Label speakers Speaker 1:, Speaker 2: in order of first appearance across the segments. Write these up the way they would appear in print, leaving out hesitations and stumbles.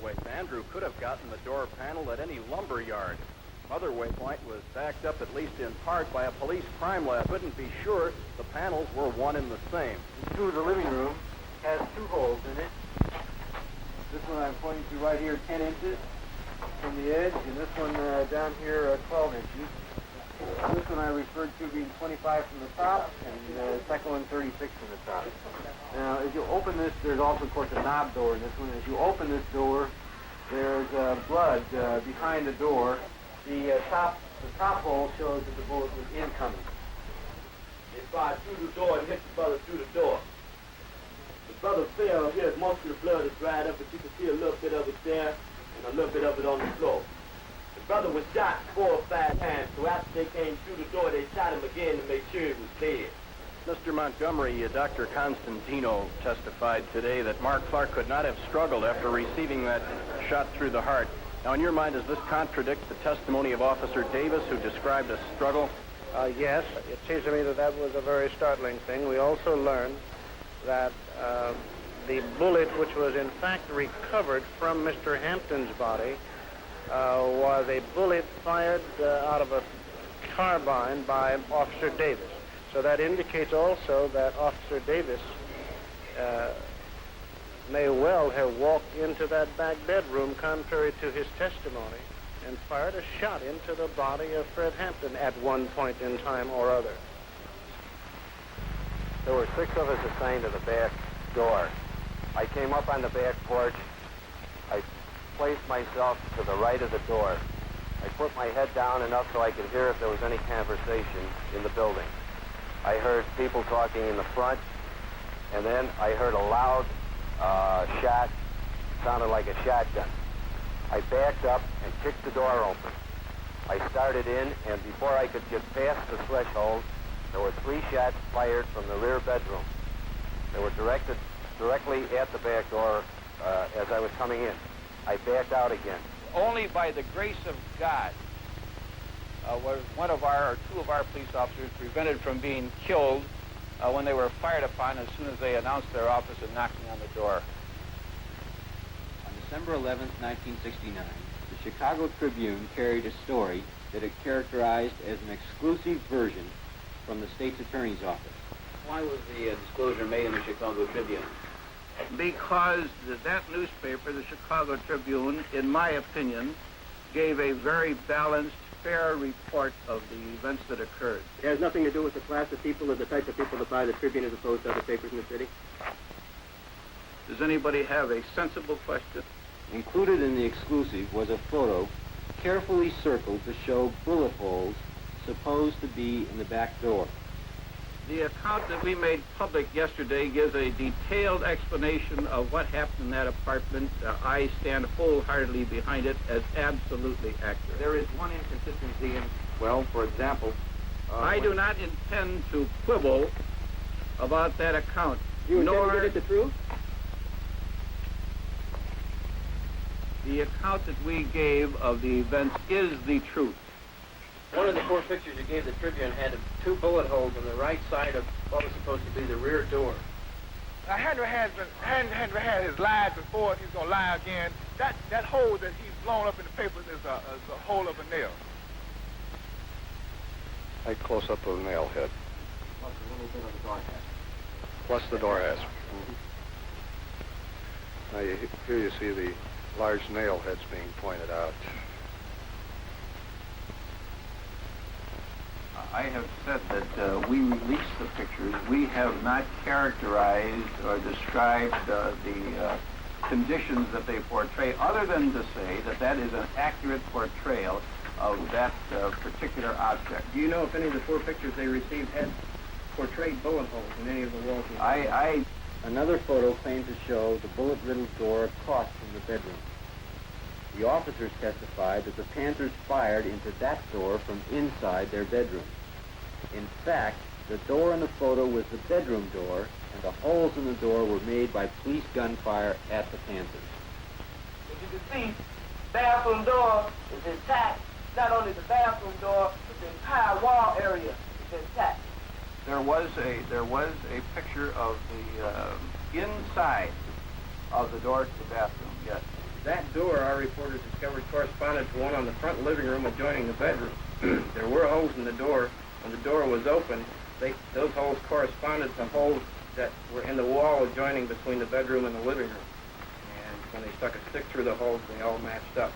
Speaker 1: ways. Andrew could have gotten the door panel at any lumber yard. Mother Waypoint was backed up, at least in part, by a police crime lab. Couldn't be sure the panels were one and the same.
Speaker 2: Through the living room has two holes in it. This one I'm pointing to right here, 10 inches from the edge, and this one down here, 12 inches. This one I referred to being 25 from the top, and the second one 36 from the top. Now, as you open this, there's also, of course, a knob door in this one. As you open this door, there's blood behind the door. The top hole shows that the bullet was incoming.
Speaker 3: They fired through the door and hit the brother through the door. The brother fell here. Most of the blood is dried up, but you can see a little bit of it there and a little bit of it on the floor. The brother was shot 4 or 5 times, so after they came through the door, they shot him again to make sure he was dead.
Speaker 1: Mr. Montgomery, Dr. Constantino testified today that Mark Clark could not have struggled after receiving that shot through the heart. Now, in your mind, does this contradict the testimony of Officer Davis, who described a struggle?
Speaker 4: Yes, it seems to me that that was a very startling thing. We also learned that the bullet, which was in fact recovered from Mr. Hampton's body, was a bullet fired out of a carbine by Officer Davis. So that indicates also that Officer Davis may well have walked into that back bedroom, contrary to his testimony, and fired a shot into the body of Fred Hampton at one point in time or other.
Speaker 2: There were 6 of us assigned to the back door. I came up on the back porch. I placed myself to the right of the door. I put my head down enough so I could hear if there was any conversation in the building. I heard people talking in the front, and then I heard a loud shot, sounded like a shotgun. I backed up and kicked the door open. I started in, and before I could get past the threshold, there were 3 shots fired from the rear bedroom. They were directed directly at the back door as I was coming in. I backed out again.
Speaker 5: Only by the grace of God was one of our, or 2 of our police officers prevented from being killed when they were fired upon as soon as they announced their office and knocking on the door.
Speaker 6: On December 11, 1969, the Chicago Tribune carried a story that it characterized as an exclusive version from the state's attorney's office.
Speaker 7: Why was the disclosure made in the Chicago Tribune?
Speaker 5: Because that newspaper, the Chicago Tribune, in my opinion, gave a very balanced, fair report of the events that occurred.
Speaker 7: It has nothing to do with the class of people or the type of people that buy the Tribune as opposed to other papers in the city?
Speaker 5: Does anybody have a sensible question?
Speaker 6: Included in the exclusive was a photo carefully circled to show bullet holes supposed to be in the back door.
Speaker 5: The account that we made public yesterday gives a detailed explanation of what happened in that apartment. I stand wholeheartedly behind it as absolutely accurate.
Speaker 7: There is one inconsistency in, well, for example...
Speaker 5: I do not intend to quibble about that account.
Speaker 7: You intend to give it the truth?
Speaker 5: The account that we gave of the events is the truth.
Speaker 7: One of the 4 pictures you gave the Tribune had 2 bullet holes on the right side of what was supposed to be the rear door.
Speaker 8: Hanrahan has lied before, and he's going to lie again. That hole that he's blown up in the papers is a hole of a nail.
Speaker 4: A close-up of the nail head.
Speaker 7: Plus a little bit of the door hasp.
Speaker 4: Plus the door hasp. Now here you see the large nail heads being pointed out.
Speaker 5: I have said that we released the pictures. We have not characterized or described the conditions that they portray, other than to say that that is an accurate portrayal of that particular object.
Speaker 7: Do you know if any of the 4 pictures they received had portrayed bullet holes in any of the walls?
Speaker 6: Another photo claimed to show the bullet-riddled door across from the bedroom. The officers testified that the Panthers fired into that door from inside their bedroom. In fact, the door in the photo was the bedroom door, and the holes in the door were made by police gunfire at the Panthers.
Speaker 3: As you can see, bathroom door is intact. Not only the bathroom door, but the entire wall area is intact.
Speaker 5: There was a picture of the inside of the door to the bathroom, yes.
Speaker 7: That door, our reporter discovered, corresponded to one on the front living room adjoining the bedroom. There were holes in the door. When the door was open, those holes corresponded to holes that were in the wall adjoining between the bedroom and the living room. And when they stuck a stick through the holes, they all matched up.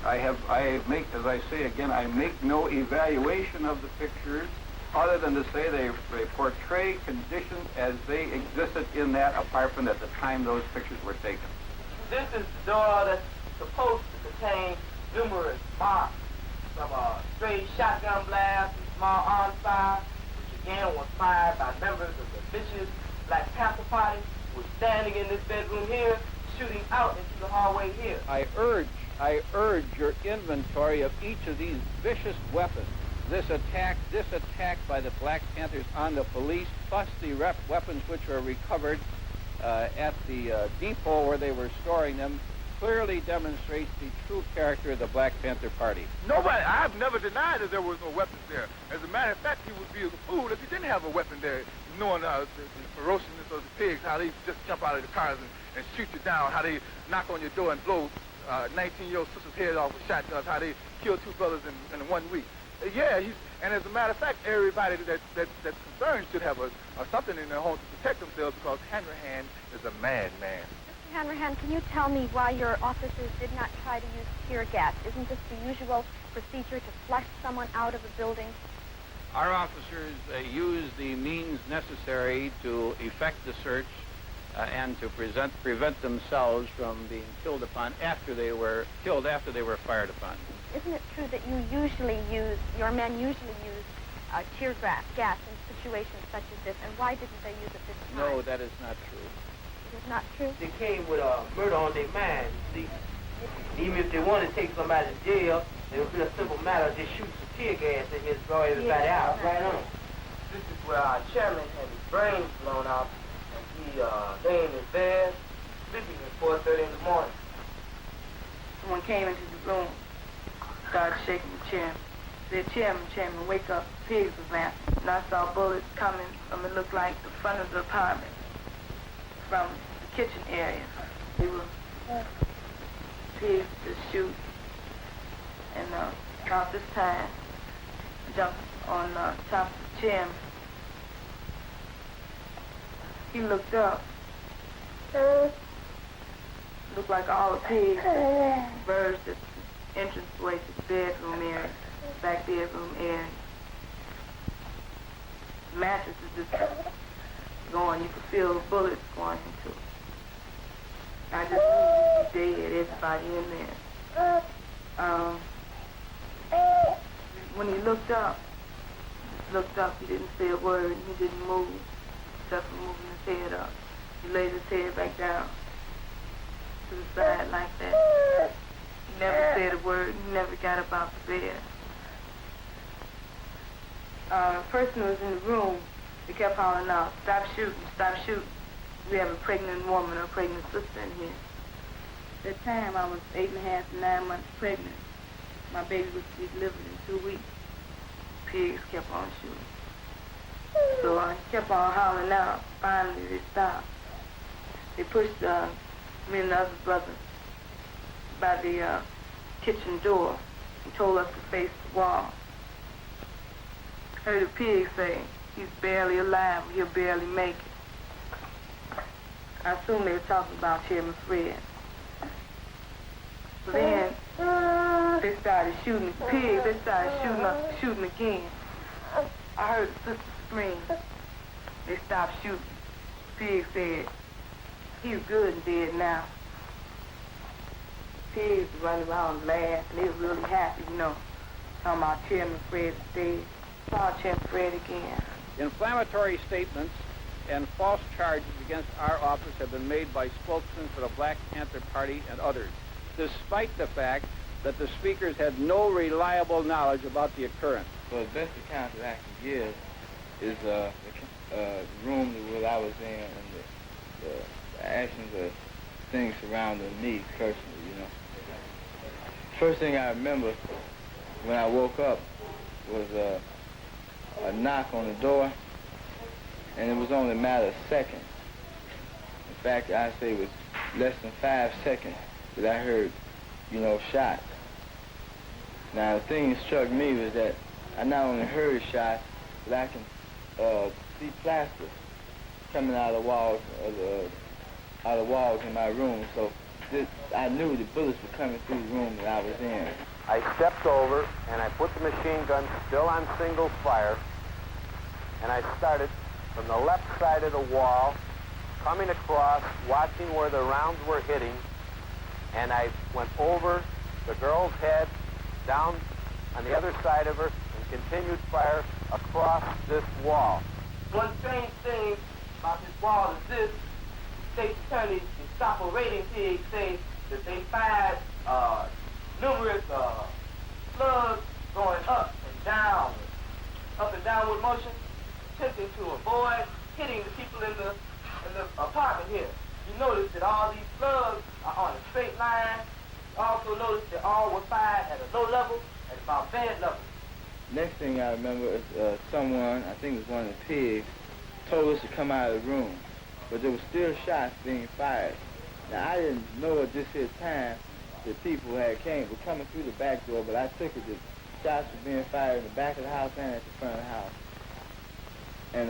Speaker 5: I make, as I say again, I make no evaluation of the pictures other than to say they portray conditions as they existed in that apartment at the time those pictures were taken.
Speaker 3: This is the door that's supposed to contain numerous marks from a stray shotgun blast and small arms fire, which again was fired by members of the vicious Black Panther Party, who was standing in this bedroom here, shooting out into the hallway here.
Speaker 5: I urge your inventory of each of these vicious weapons. This attack by the Black Panthers on the police, plus the weapons which were recovered at the depot where they were storing them, clearly demonstrates the true character of the Black Panther Party.
Speaker 8: Nobody, I've never denied that there was no weapons there. As a matter of fact, he would be a fool if he didn't have a weapon there, knowing the ferociousness of the pigs, how they just jump out of the cars and shoot you down, how they knock on your door and blow 19-year-old sister's head off with shotguns, how they killed 2 brothers in 1 week. Yeah, and as a matter of fact, everybody that's concerned should have something in their home to protect themselves, because Hanrahan is a madman.
Speaker 9: Mr. Hanrahan, can you tell me why your officers did not try to use tear gas? Isn't this the usual procedure to flush someone out of a building?
Speaker 5: Our officers used the means necessary to effect the search and to prevent themselves from being killed upon after they were fired upon.
Speaker 9: Isn't it true that your men usually use tear gas in situations such as this, and why didn't they use it this time?
Speaker 5: No, that is not true.
Speaker 9: It is not true?
Speaker 3: They came with murder on their mind, see. Even if they want to take somebody to jail, it would be a simple matter of just shoot some tear gas and just throw everybody out right on. This is where our chairman had his brains blown out, and he lay in his bed, sleeping at 4:30 in the morning.
Speaker 10: Someone came into the room, started shaking the chairman. Said, Chairman, wake up. Pigs was laughing. And I saw bullets coming from, it looked like, the front of the apartment, from the kitchen area. They were pigs to shoot. And about this time, I jumped on top of the chairman. He looked up. Looked like all the pigs converged at the entranceway to the bedroom area, back bedroom area. The mattress is just going. You could feel the bullets going into it. I just knew he was dead, everybody in there. When he looked up, he didn't say a word, he didn't move, except for moving his head up. He laid his head back down to the side like that. He never said a word, he never got up out the bed. A person who was in the room, they kept hollering out, stop shooting, stop shooting. We have a pregnant woman or a pregnant sister in here. At that time, I was 8.5 to 9 months pregnant. My baby was to be delivered in 2 weeks. Pigs kept on shooting. So I kept on hollering out. Finally, they stopped. They pushed me and the other brother by the kitchen door and told us to face the wall. Heard a pig say, he's barely alive, he'll barely make it. I assume they were talking about Chairman Fred. So then they started shooting the pigs, they started shooting again. I heard the sister scream. They stopped shooting. Pig said, he's good and dead now. Pigs running around laughing, they were really happy, you know. Talking about Chairman Fred is dead. Saw Chairman Fred again.
Speaker 5: Inflammatory statements and false charges against our office have been made by spokesmen for the Black Panther Party and others, despite the fact that the speakers had no reliable knowledge about the occurrence.
Speaker 11: So the best account that I can give is the room that I was in and the actions of things surrounding me personally, you know. First thing I remember when I woke up was a knock on the door, and it was only a matter of seconds. In fact, I'd say it was less than 5 seconds that I heard, shots. Now, the thing that struck me was that I not only heard shots, but I can see plaster coming out of the walls in my room. So I knew the bullets were coming through the room that I was in.
Speaker 2: I stepped over and I put the machine gun still on single fire, and I started from the left side of the wall, coming across, watching where the rounds were hitting, and I went over the girl's head, down on the other side of her, and continued fire across this wall.
Speaker 3: One strange thing about this wall is this: State Attorney Gestapo rating pig say that they fired numerous slugs going up and downward motion, attempting to avoid hitting the people in the apartment here. You notice that all these slugs are on a straight line. You also notice that all were fired at a low level, at about bed level.
Speaker 11: Next thing I remember is someone, I think it was one of the pigs, told us to come out of the room, but there were still shots being fired. Now, I didn't know at this here time that people were coming through the back door, but I took it that shots were being fired in the back of the house and at the front of the house. And,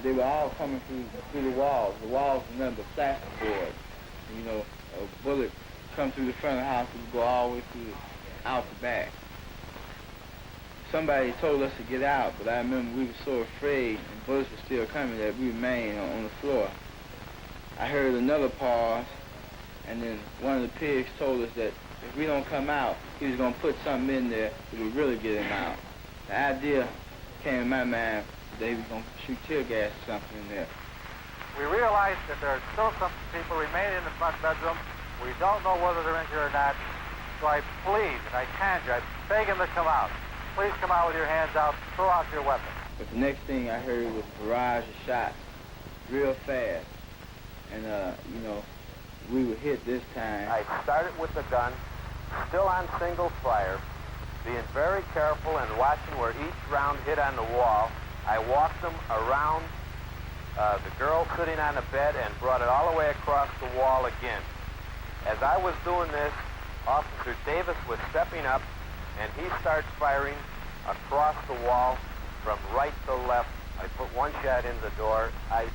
Speaker 11: they were all coming through the walls. The walls were nothing but plasterboard. A bullet come through the front of the house and would go all the way out the back. Somebody told us to get out, but I remember we were so afraid and bullets were still coming that we remained on the floor. I heard another pause, and then one of the pigs told us that if we don't come out, he was going to put something in there that would really get him out. The idea came in my mind that he was going to shoot tear gas or something in there.
Speaker 2: We realize that there are still some people remaining in the front bedroom. We don't know whether they're in here or not, so I plead and I conjure, I beg them to come out. Please come out with your hands out, throw out your weapons.
Speaker 11: But the next thing I heard was a barrage of shots, real fast. And, we were hit this time.
Speaker 2: I started with the gun, still on single fire, being very careful and watching where each round hit on the wall. I walked them around the girl sitting on the bed and brought it all the way across the wall again. As I was doing this, Officer Davis was stepping up, and he starts firing across the wall from right to left. I put one shot in the door. I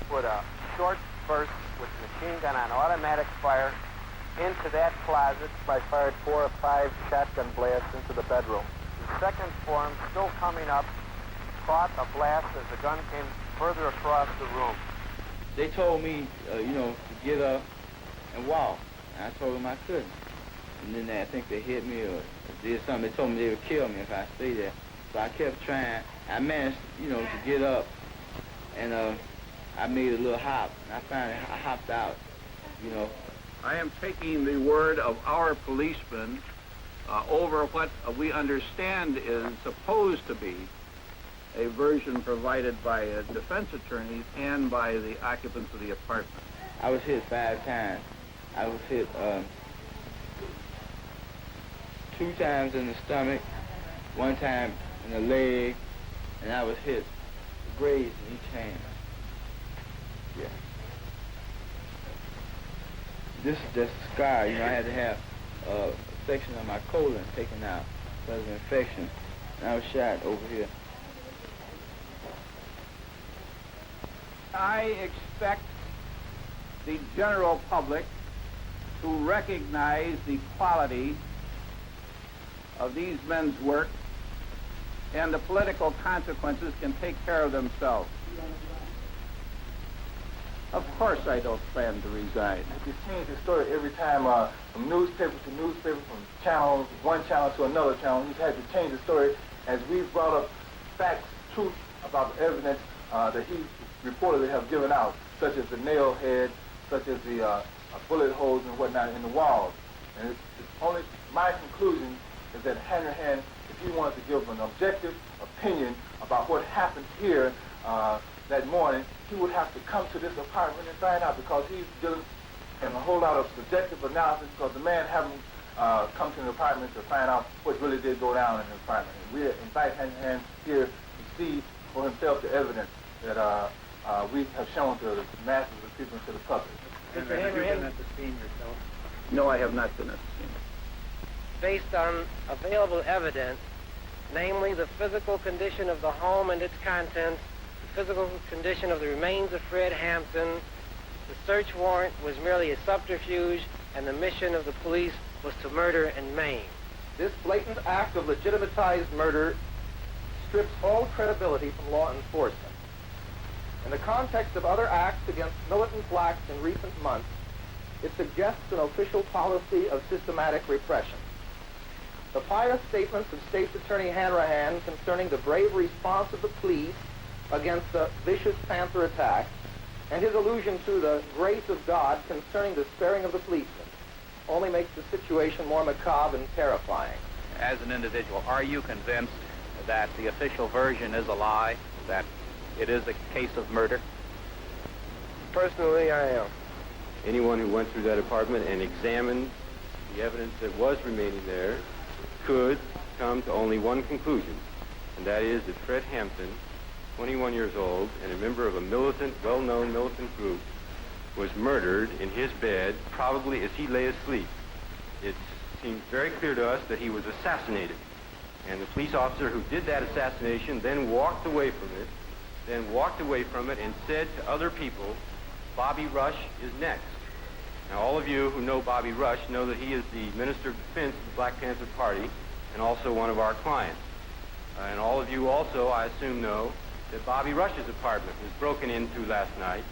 Speaker 2: put a short burst with the machine gun on automatic fire into that closet. I fired 4 or 5 shotgun blasts into the bedroom. The second form, still coming up, caught a blast as the gun came further across the room.
Speaker 11: They told me, to get up and walk. And I told them I couldn't. And then I think they hit me or did something. They told me they would kill me if I stayed there. So I kept trying. I managed, to get up, and I made a little hop. And I finally hopped out,
Speaker 5: I am taking the word of our policemen over what we understand is supposed to be a version provided by defense attorneys and by the occupants of the apartment.
Speaker 11: I was hit 5 times. I was hit 2 times in the stomach, 1 time in the leg, and I was hit, grazed in each hand. Yeah. This is just a scar. I had to have a section of my colon taken out because of infection. And I was shot over here.
Speaker 5: I expect the general public to recognize the quality of these men's work, and the political consequences can take care of themselves. Of course I don't plan to resign.
Speaker 8: You change the story every time from newspaper to newspaper, from one channel to another channel. You've had to change the story as we've brought up facts, truth about the evidence that he reportedly have given out, such as the nail head, such as the bullet holes and whatnot in the walls. And it's only my conclusion is that Hanrahan, if he wanted to give an objective opinion about what happened here that morning, he would have to come to this apartment and find out, because he's doing a whole lot of subjective analysis, because the man haven't come to the apartment to find out what really did go down in the apartment. And we invite Hanrahan here to see for himself the evidence that we have shown to the masses of people and to the public.
Speaker 4: Mr. Hanrahan, at the scene yourself?
Speaker 5: No, I have not been at the scene.
Speaker 12: Based on available evidence, namely the physical condition of the home and its contents, the physical condition of the remains of Fred Hampton, the search warrant was merely a subterfuge, and the mission of the police was to murder and maim.
Speaker 13: This blatant act of legitimatized murder strips all credibility from law enforcement. In the context of other acts against militant blacks in recent months, it suggests an official policy of systematic repression. The pious statements of State's Attorney Hanrahan concerning the brave response of the police against the vicious Panther attack, and his allusion to the grace of God concerning the sparing of the policemen, only makes the situation more macabre and terrifying.
Speaker 14: As an individual, are you convinced that the official version is a lie, that it is a case of murder?
Speaker 12: Personally, I am.
Speaker 6: Anyone who went through that apartment and examined the evidence that was remaining there could come to only one conclusion, and that is that Fred Hampton, 21 years old and a member of a militant, well-known militant group, was murdered in his bed, probably as he lay asleep. It seems very clear to us that he was assassinated, and the police officer who did that assassination then walked away from it and said to other people, Bobby Rush is next. Now, all of you who know Bobby Rush know that he is the Minister of Defense of the Black Panther Party and also one of our clients. And all of you also, I assume, know that Bobby Rush's apartment was broken into last night,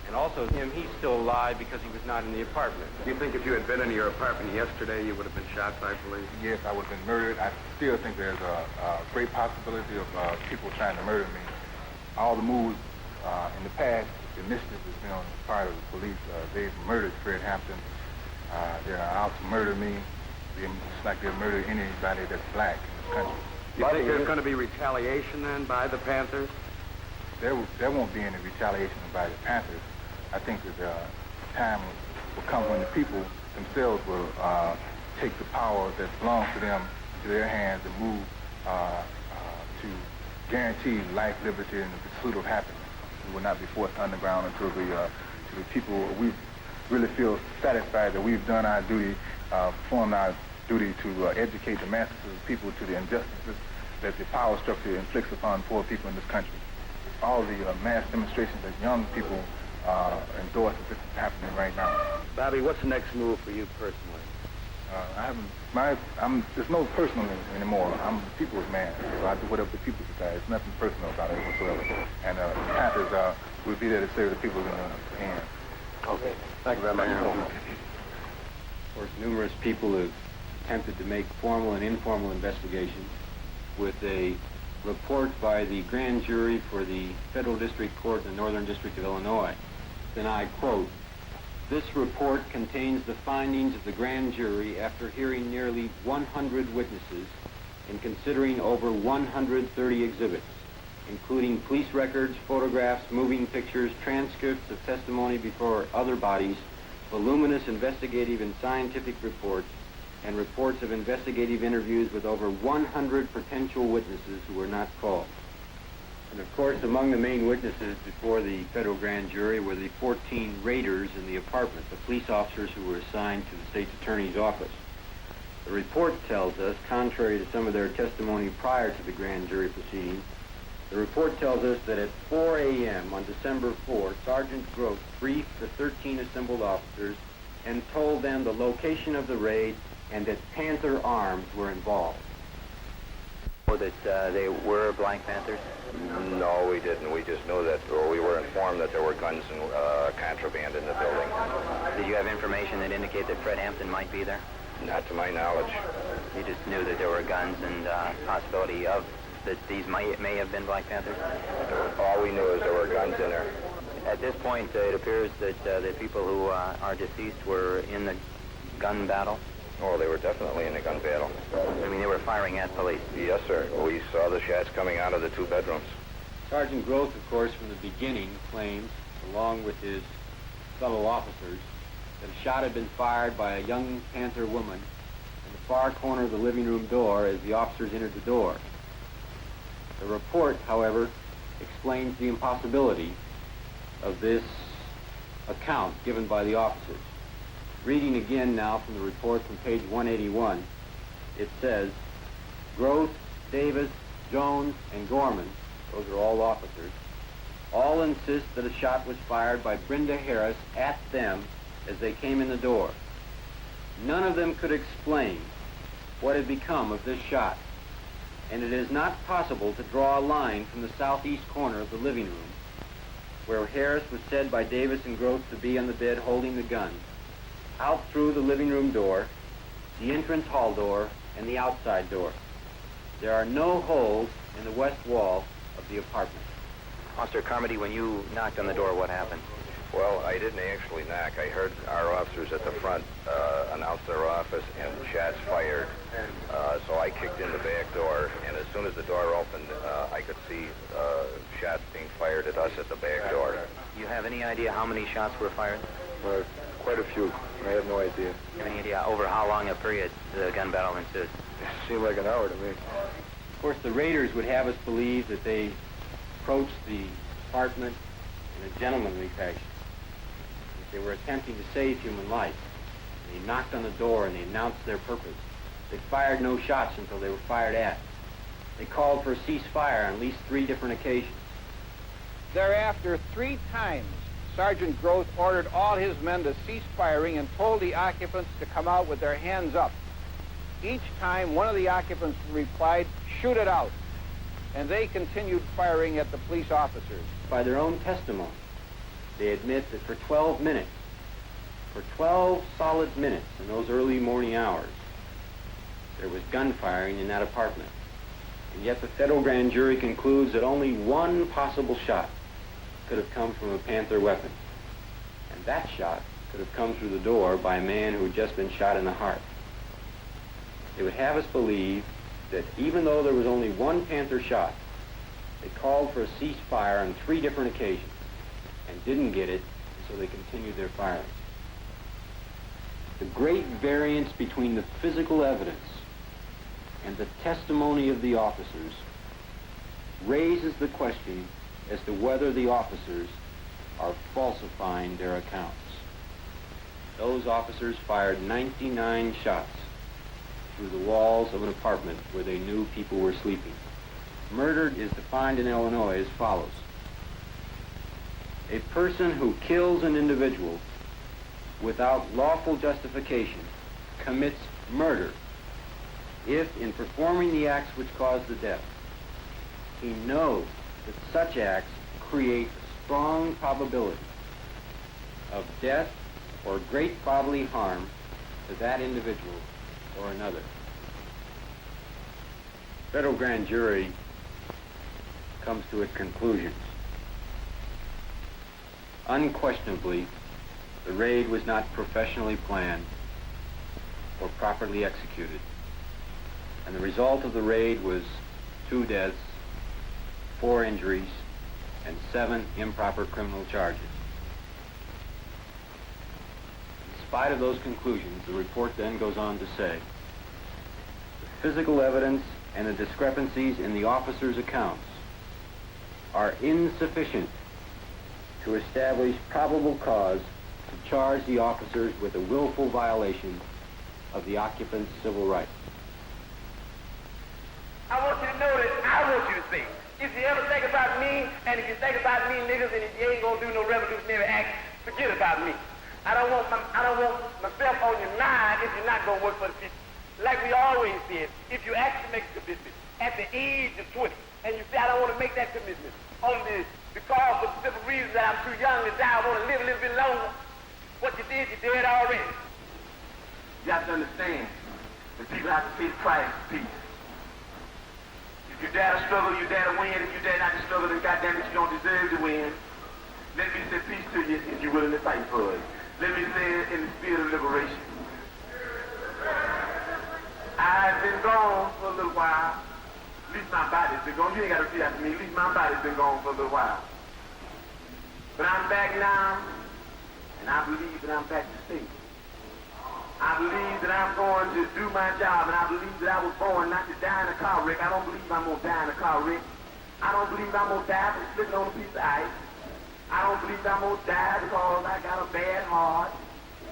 Speaker 6: and also he's still alive because he was not in the apartment.
Speaker 2: Do you think if you had been in your apartment yesterday, you would have been shot by police?
Speaker 8: Yes, I would have been murdered. I still think there's a great possibility of people trying to murder me. All the moves in the past, the initiative has been on the part of the police. They've murdered Fred Hampton. They're out to murder me. It's like they'll murder anybody that's black in this country.
Speaker 2: Do you think there's going to be retaliation then by the Panthers?
Speaker 8: There won't be any retaliation by the Panthers. I think that time will come when the people themselves will take the power that belongs to them to their hands and move to guarantee life, liberty, and the pursuit of happiness. We will not be forced underground until the people, we really feel satisfied that we've done our duty, performed our duty to educate the masses of the people to the injustices that the power structure inflicts upon poor people in this country. All the mass demonstrations that young people endorse that this is happening right now.
Speaker 2: Bobby, what's the next move for you personally?
Speaker 8: There's no personal anymore. I'm the people's man, so I do whatever the people decide. There's nothing personal about it whatsoever. And the Panthers will be there to serve the people in the end.
Speaker 2: Okay. Thank you very much.
Speaker 6: Of course, numerous people have attempted to make formal and informal investigations with a report by the grand jury for the Federal District Court in the Northern District of Illinois. Then I quote, "This report contains the findings of the grand jury after hearing nearly 100 witnesses and considering over 130 exhibits, including police records, photographs, moving pictures, transcripts of testimony before other bodies, voluminous investigative and scientific reports, and reports of investigative interviews with over 100 potential witnesses who were not called." And of course, among the main witnesses before the federal grand jury were the 14 raiders in the apartment, the police officers who were assigned to the state's attorney's office. The report tells us, contrary to some of their testimony prior to the grand jury proceedings, the report tells us that at 4 a.m. on December 4, Sergeant Groth briefed the 13 assembled officers and told them the location of the raid and that Panther arms were involved.
Speaker 2: Or that they were Black Panthers? No, we didn't. We just knew that, or we were informed that there were guns and contraband in the building.
Speaker 14: Did you have information that indicated that Fred Hampton might be there?
Speaker 2: Not to my knowledge.
Speaker 14: You just knew that there were guns and possibility of that these may have been Black Panthers?
Speaker 2: All we knew is there were guns in there.
Speaker 14: At this point, it appears that the people who are deceased were in the gun battle.
Speaker 2: Oh, they were definitely in a gun battle.
Speaker 14: I mean, they were firing at police.
Speaker 2: Yes, sir. We saw the shots coming out of the two bedrooms.
Speaker 6: Sergeant Groth, of course, from the beginning claims, along with his fellow officers, that a shot had been fired by a young Panther woman in the far corner of the living room door as the officers entered the door. The report, however, explains the impossibility of this account given by the officers. Reading again now from the report from page 181, it says, Groth, Davis, Jones, and Gorman, those are all officers, all insist that a shot was fired by Brenda Harris at them as they came in the door. None of them could explain what had become of this shot, and it is not possible to draw a line from the southeast corner of the living room, where Harris was said by Davis and Groth to be on the bed holding the gun, out through the living room door, the entrance hall door, and the outside door. There are no holes in the west wall of the apartment.
Speaker 14: Officer Carmody, when you knocked on the door, what happened?
Speaker 2: Well, I didn't actually knock. I heard our officers at the front announce their office and shots fired. So I kicked in the back door, and as soon as the door opened, I could see shots being fired at us at the back door.
Speaker 14: Do you have any idea how many shots were fired?
Speaker 2: Quite a few. I have no idea.
Speaker 14: Do you have any idea over how long a period the gun battle ensued?
Speaker 2: It seemed like an hour to me.
Speaker 6: Of course, the raiders would have us believe that they approached the apartment in a gentlemanly fashion, that they were attempting to save human life. They knocked on the door and they announced their purpose. They fired no shots until they were fired at. They called for a ceasefire on at least 3 different occasions.
Speaker 5: Thereafter, 3 times, Sergeant Groth ordered all his men to cease firing and told the occupants to come out with their hands up. Each time, one of the occupants replied, "Shoot it out." And they continued firing at the police officers.
Speaker 6: By their own testimony, they admit that for 12 minutes, for 12 solid minutes in those early morning hours, there was gunfiring in that apartment. And yet the federal grand jury concludes that only one possible shot could have come from a Panther weapon. And that shot could have come through the door by a man who had just been shot in the heart. They would have us believe that even though there was only one Panther shot, they called for a ceasefire on 3 different occasions and didn't get it, so they continued their firing. The great variance between the physical evidence and the testimony of the officers raises the question as to whether the officers are falsifying their accounts. Those officers fired 99 shots through the walls of an apartment where they knew people were sleeping. Murder is defined in Illinois as follows. A person who kills an individual without lawful justification commits murder if, in performing the acts which cause the death, he knows that such acts create a strong probability of death or great bodily harm to that individual or another. Federal grand jury comes to its conclusions. Unquestionably, the raid was not professionally planned or properly executed, and the result of the raid was 2 deaths, 4 injuries, and 7 improper criminal charges. In spite of those conclusions, the report then goes on to say, the physical evidence and the discrepancies in the officers' accounts are insufficient to establish probable cause to charge the officers with a willful violation of the occupant's civil rights.
Speaker 3: I want you to know that I want you to think. If you ever think about me, and if you think about me niggas, and if you ain't gonna do no revolutionary act, forget about me. I don't want myself on your mind if you're not gonna work for the people. Like we always said, if you actually make a commitment at the age of 20, and you say, I don't want to make that commitment only because for the simple reason that I'm too young to die, I want to live a little bit longer, what you did already. You have to understand that people have to pay the price for peace. If you dare to struggle, you dare to win. If you dare not to struggle, then goddamn it, you don't deserve to win. Let me say peace to you if you're willing to fight for it. Let me say it in the spirit of liberation. I've been gone for a little while. At least my body's been gone. You ain't got to repeat after me. At least my body's been gone for a little while. But I'm back now, and I believe that I'm back to stay. I believe that I'm going to do my job, and I believe that I was born not to die in a car wreck. I don't believe I'm going to die in a car wreck. I don't believe I'm going to die from slipping on a piece of ice. I don't believe I'm going to die because I got a bad heart.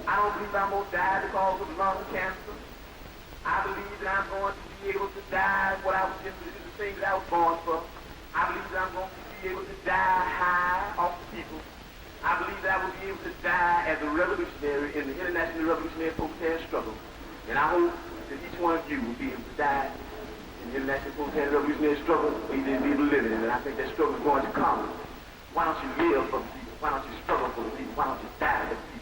Speaker 3: I don't believe I'm going to die because of lung cancer. I believe that I'm going to be able to die what I was just the thing that I was born for. I believe that I'm going to be able to die high off the people. I believe that I will be able to die as a revolutionary in the international revolutionary protest struggle. And I hope that each one of you will be able to die in the international protest revolutionary struggle or you didn't be able to live in it. And I think that struggle is going to come. Why don't you live for the people? Why don't you struggle for the people? Why don't you die for the people?